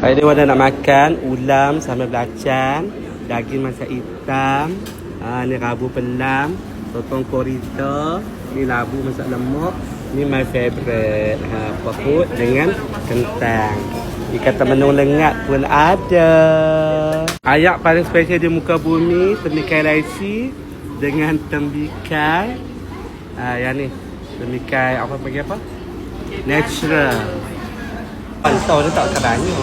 Hari ni Wanda nak makan ulam sama belacan, daging masak hitam, ni rabu pelam, sotong korita, ni labu masak lemak, ni my favourite. Perut dengan kentang. Ikan temenung lengat pun ada. Ayak paling special di muka bumi, temikai laisi dengan temikai yang ni, temikai apa panggil apa? Natural. Pantau dia tak kerana.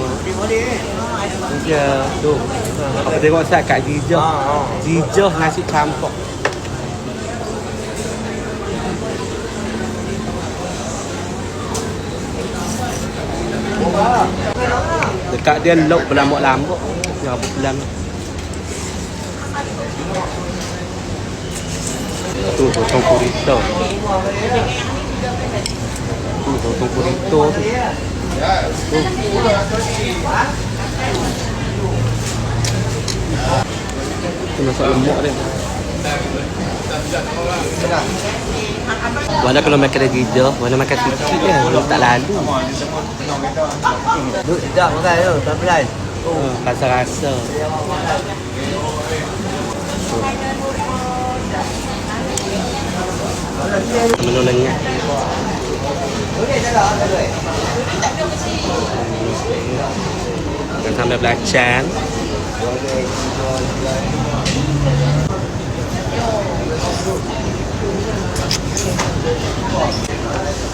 Dia tu. Apa tengok saya kat Jijah. Jijah nasi campur. Dekat dia lauk berlambak-lambak. Yang apa pelan. Tu potong burrito. Tu potong burrito tu. Itu masak lemak dia. Wanda kalau makan dari Jijah, Wanda makan sikit je, tak lalu. Duk sedap makan tu, tak pelan. Rasa-rasa. Menu lengat. Dan sambal belacan.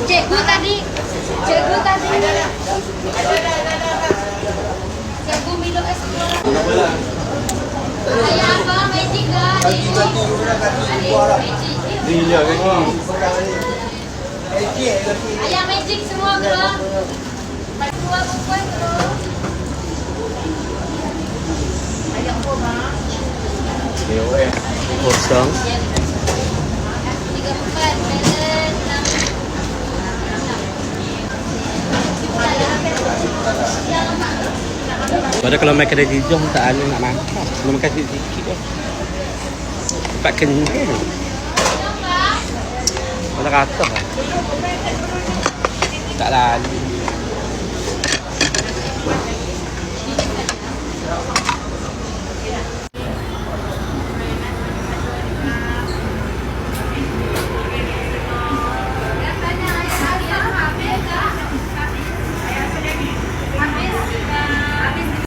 Cikgu tadi. Cikgu Milo es keluar. Ayah apa? Magic lah. Dia kaki. Ayah magic semua keluar. Keluar bukuan keluar. Ayah apa bang? Kosong. 3, 4, melon, 6. Pada kalau makan dari Jijah tak ada nak makan. Kalau makan sikit-sikit je. Cepat kenyang. Pada rata lah. Tak lalu.